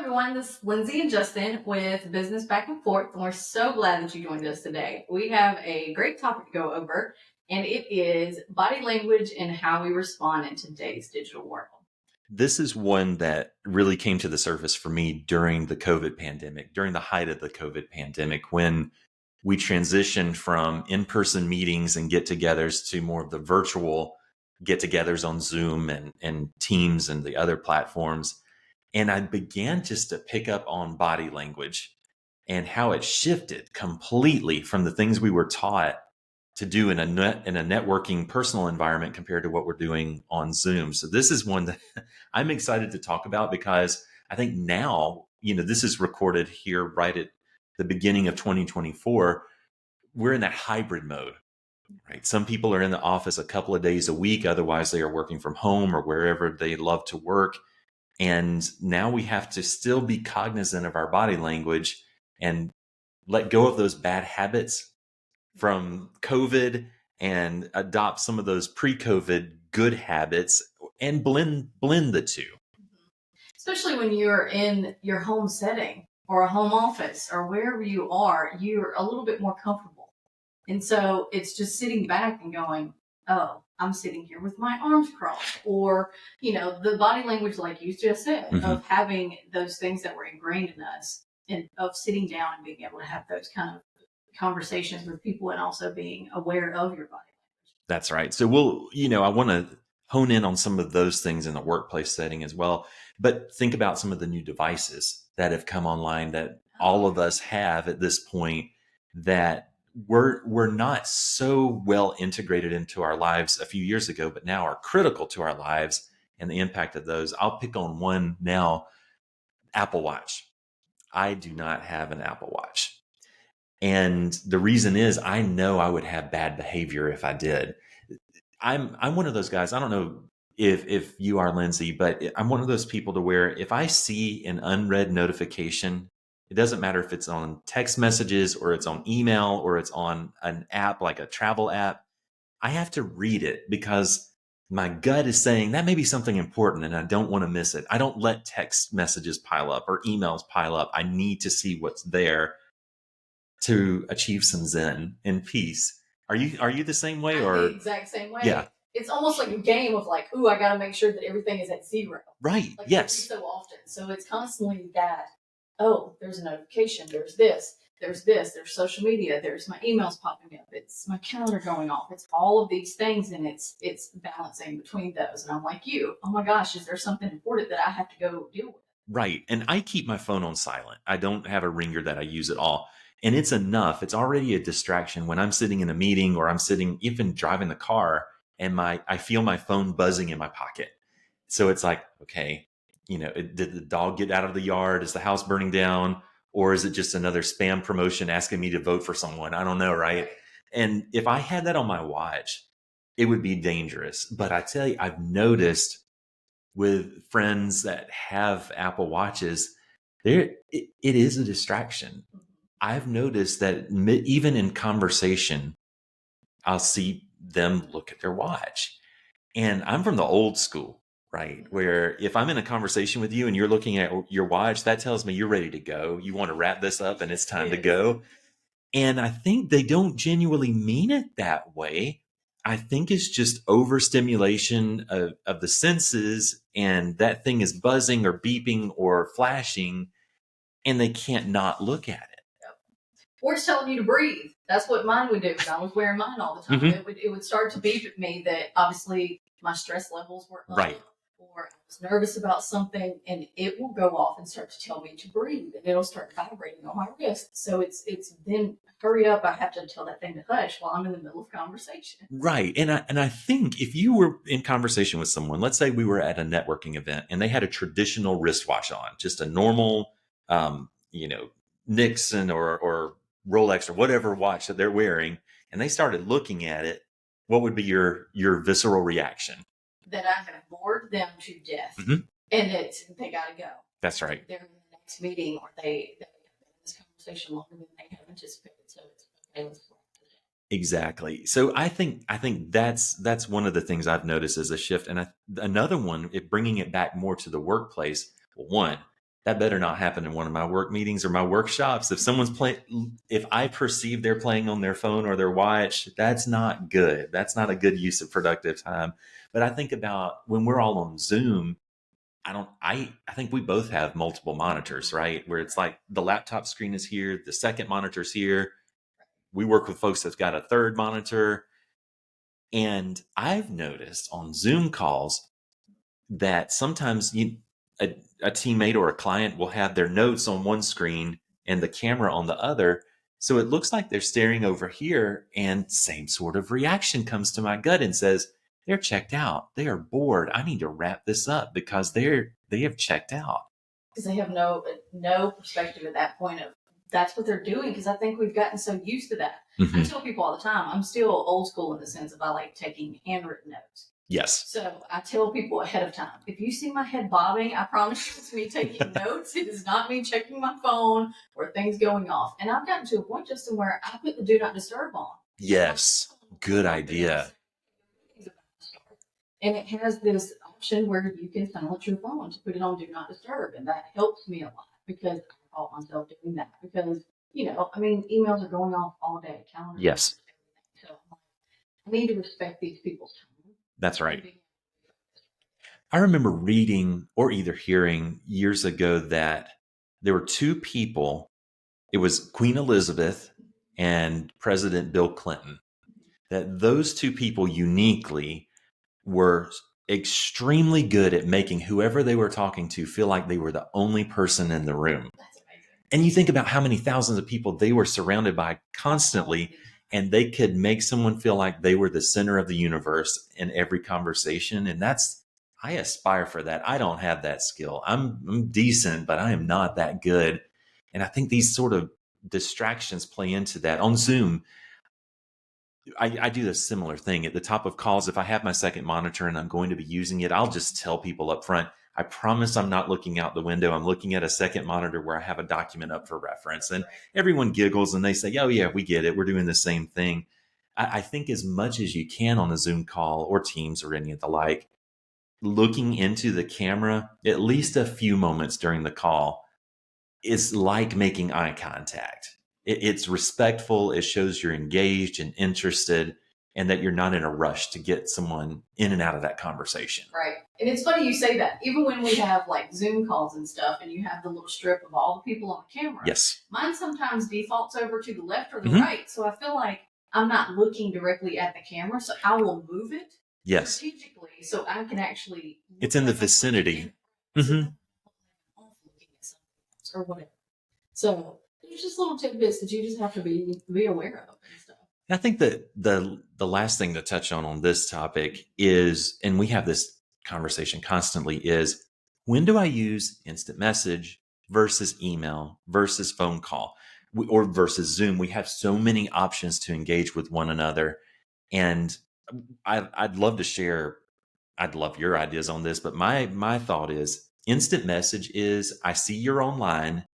everyone. This is Lindsey and Justin with Business Back and Forth, and we're so glad that you joined us today. We have a great topic to go over, and it is body language and how we respond in today's digital world. This is one that really came to the surface for me during the COVID pandemic, during the height of the COVID pandemic, when we transitioned from in-person meetings and get-togethers to more of the virtual get-togethers on Zoom and Teams and the other platforms. And I began just to pick up on body language and how it shifted completely from the things we were taught to do in a networking personal environment compared to what we're doing on Zoom. So this is one that I'm excited to talk about because I think now, this is recorded here right at the beginning of 2024. We're in that hybrid mode, right? Some people are in the office a couple of days a week. Otherwise, they are working from home or wherever they love to work. And now we have to still be cognizant of our body language and let go of those bad habits from COVID and adopt some of those pre-COVID good habits and blend the two. Especially when you're in your home setting or a home office or wherever you are, you're a little bit more comfortable. And so it's just sitting back and going, oh, I'm sitting here with my arms crossed, or, the body language, like you just said, of having those things that were ingrained in us and of sitting down and being able to have those kind of conversations with people and also being aware of your body language. That's right. So I want to hone in on some of those things in the workplace setting as well. But think about some of the new devices that have come online that all of us have at this point that we're not so well integrated into our lives a few years ago, but now are critical to our lives and the impact of those. I'll pick on one now, Apple Watch. I do not have an Apple Watch. And the reason is I know I would have bad behavior if I did. I'm one of those guys. I don't know if you are, Lindsey, but I'm one of those people to where if I see an unread notification, it doesn't matter if it's on text messages or it's on email or it's on an app like a travel app, I have to read it because my gut is saying that may be something important and I don't want to miss it. I don't let text messages pile up or emails pile up. I need to see what's there to achieve some zen and peace. Are you the same way? I'm or the exact same way. Yeah. It's almost like a game of like, ooh, I got to make sure that everything is at zero. Right. Like Yes. So often. So it's constantly that, oh, there's a notification. There's this, there's social media. There's my emails popping up. It's my calendar going off. It's all of these things. And it's balancing between those. And I'm like you, oh my gosh, is there something important that I have to go deal with? Right. And I keep my phone on silent. I don't have a ringer that I use at all. And it's enough. It's already a distraction when I'm sitting in a meeting or I'm sitting, even driving the car, and I feel my phone buzzing in my pocket. So it's like, okay, did the dog get out of the yard? Is the house burning down? Or is it just another spam promotion asking me to vote for someone? I don't know, right? And if I had that on my watch, it would be dangerous. But I tell you, I've noticed with friends that have Apple Watches, it is a distraction. I've noticed that even in conversation, I'll see them look at their watch. And I'm from the old school, right? Where if I'm in a conversation with you and you're looking at your watch, that tells me you're ready to go. You want to wrap this up and it's time to go. And I think they don't genuinely mean it that way. I think it's just overstimulation of the senses, and that thing is buzzing or beeping or flashing, and they can't not look at it. Or it's telling you to breathe. That's what mine would do because I was wearing mine all the time. It would start to beep at me that obviously my stress levels were up, right, or I was nervous about something, and it will go off and start to tell me to breathe, and it'll start vibrating on my wrist. So it's then hurry up. I have to tell that thing to hush while I'm in the middle of conversation. Right. And I think if you were in conversation with someone, let's say we were at a networking event and they had a traditional wristwatch on, just a normal, Nixon or Rolex or whatever watch that they're wearing, and they started looking at it, what would be your visceral reaction? That I have bored them to death, and they got to go. That's right. They're in the next meeting, or they have been in this conversation longer than they have anticipated. So it's okay. Exactly. So I think that's one of the things I've noticed as a shift, and another one, bringing it back more to the workplace. One, That better not happen in one of my work meetings or my workshops. If someone's playing, if I perceive they're playing on their phone or their watch, that's not good. That's not a good use of productive time. But I think about when we're all on Zoom, I think we both have multiple monitors, right? Where it's like the laptop screen is here, the second monitor's here. We work with folks that's got a third monitor. And I've noticed on Zoom calls that sometimes a teammate or a client will have their notes on one screen and the camera on the other. So it looks like they're staring over here, and same sort of reaction comes to my gut and says, they're checked out. They are bored. I need to wrap this up because they have checked out. Because they have no perspective at that point of that's what they're doing. Because I think we've gotten so used to that. Mm-hmm. I tell people all the time, I'm still old school in the sense of I like taking handwritten notes. Yes. So I tell people ahead of time, if you see my head bobbing, I promise you it's me taking notes. It is not me checking my phone or things going off. And I've gotten to a point, Justin, where I put the do not disturb on. Yes. Good idea. And it has this option where you can silence your phone to put it on do not disturb. And that helps me a lot because I caught myself doing that. Because, emails are going off all day. Calendars. Yes. So I need to respect these people's time. That's right. I remember reading or either hearing years ago that there were two people. It was Queen Elizabeth and President Bill Clinton. That those two people uniquely were extremely good at making whoever they were talking to feel like they were the only person in the room. And you think about how many thousands of people they were surrounded by constantly, and they could make someone feel like they were the center of the universe in every conversation. And I aspire for that. I don't have that skill. I'm decent, but I am not that good. And I think these sort of distractions play into that. On Zoom, I do a similar thing at the top of calls. If I have my second monitor and I'm going to be using it, I'll just tell people up front, I promise I'm not looking out the window. I'm looking at a second monitor where I have a document up for reference. And everyone giggles and they say, oh yeah, we get it. We're doing the same thing. I think as much as you can on a Zoom call or Teams or any of the like, looking into the camera at least a few moments during the call is like making eye contact. It's respectful. It shows you're engaged and interested and that you're not in a rush to get someone in and out of that conversation. Right. And it's funny you say that. Even when we have like Zoom calls and stuff and you have the little strip of all the people on the camera. Yes. Mine sometimes defaults over to the left or the right. So I feel like I'm not looking directly at the camera. So I will move it strategically so I can actually. It's in the vicinity. Or whatever. So there's just little tidbits that you just have to be aware of and stuff. I think that the last thing to touch on this topic is, and we have this conversation constantly, is when do I use instant message versus email versus phone call or versus Zoom? We have so many options to engage with one another. And I'd love to share, I'd love your ideas on this, but my thought is instant message is I see you're online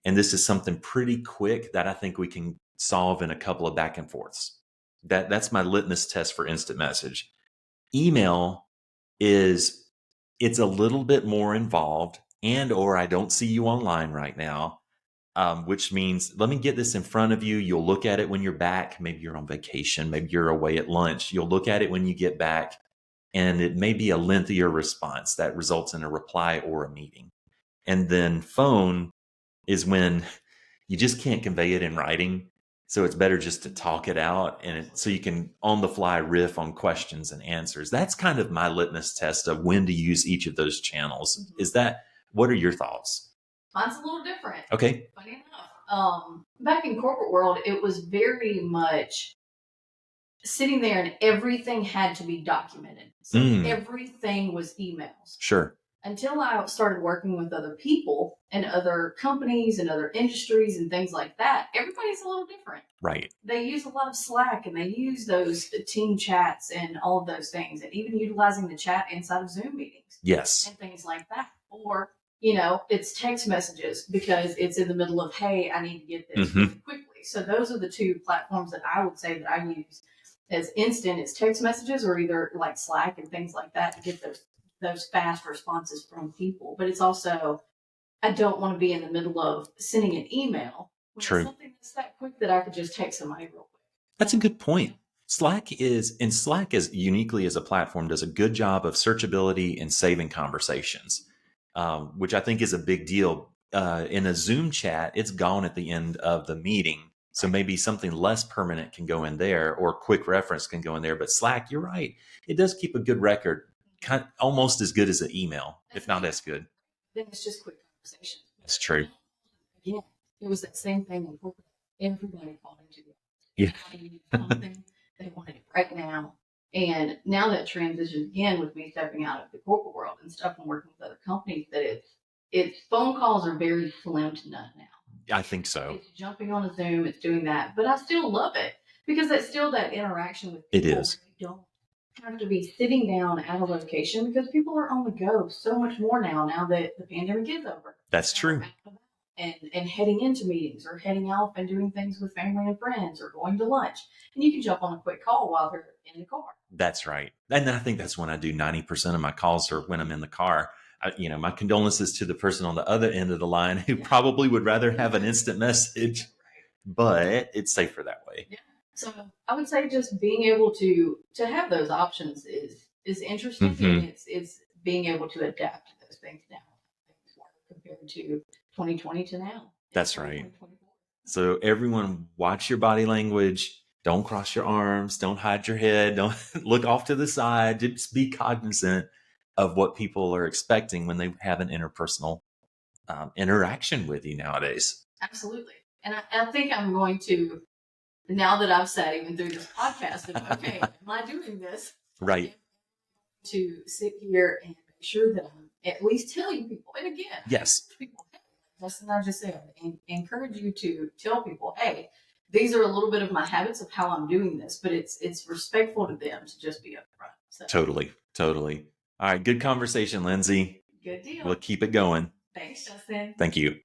and this is something pretty quick that I think we can solve in a couple of back and forths. That's my litmus test for instant message. Email is, it's a little bit more involved and or I don't see you online right now, which means let me get this in front of you. You'll look at it when you're back. Maybe you're on vacation. Maybe you're away at lunch. You'll look at it when you get back. And it may be a lengthier response that results in a reply or a meeting. And then phone is when you just can't convey it in writing. So it's better just to talk it out so you can on the fly riff on questions and answers. That's kind of my litmus test of when to use each of those channels. What are your thoughts? Mine's a little different. Okay. Funny enough. Back in corporate world, it was very much sitting there and everything had to be documented. So everything was emails. Sure. Until I started working with other people and other companies and other industries and things like that, everybody's a little different. Right. They use a lot of Slack and they use those team chats and all of those things, and even utilizing the chat inside of Zoom meetings. Yes. And things like that. Or, it's text messages because it's in the middle of, hey, I need to get this really quickly. So those are the two platforms that I would say that I use as instant. It's text messages or either like Slack and things like that to get those fast responses from people. But it's also I don't want to be in the middle of sending an email when it's True. something that's that quick that I could just text somebody real quick. That's a good point. Slack as uniquely as a platform does a good job of searchability and saving conversations, which I think is a big deal. In a Zoom chat, it's gone at the end of the meeting. So Right. maybe something less permanent can go in there, or quick reference can go in there. But Slack, you're right. It does keep a good record, almost as good as an email, if not as good. Then it's just quick conversation. That's true. Yeah, it was that same thing in corporate. Everybody called into the Yeah. they needed something, they wanted it right now. And now that transition again with me stepping out of the corporate world and stuff and working with other companies, that it's phone calls are very slim to none now. I think so. It's jumping on a Zoom, it's doing that, but I still love it because it's still that interaction with It people. is. You don't have to be sitting down at a location because people are on the go so much more now that the pandemic is over. That's true. And heading into meetings or heading off and doing things with family and friends or going to lunch. And you can jump on a quick call while they're in the car. That's right. And I think that's when I do 90% of my calls are when I'm in the car. My condolences to the person on the other end of the line who probably would rather have an instant message, but it's safer that way. Yeah. So I would say just being able to have those options is interesting, and it's being able to adapt to those things now compared to 2020 to now. That's right. So everyone, watch your body language. Don't cross your arms. Don't hide your head. Don't look off to the side. Just be cognizant of what people are expecting when they have an interpersonal interaction with you nowadays. Absolutely. And I think I'm going to, now that I've sat even through this podcast, okay, am I doing this? Right. To sit here and make sure that I'm at least telling people, and again, yes, people, that's what I just said, and encourage you to tell people, hey, these are a little bit of my habits of how I'm doing this, but it's respectful to them to just be upfront. So. Totally. All right. Good conversation, Lindsey. Good deal. We'll keep it going. Thanks, Justin. Thank you.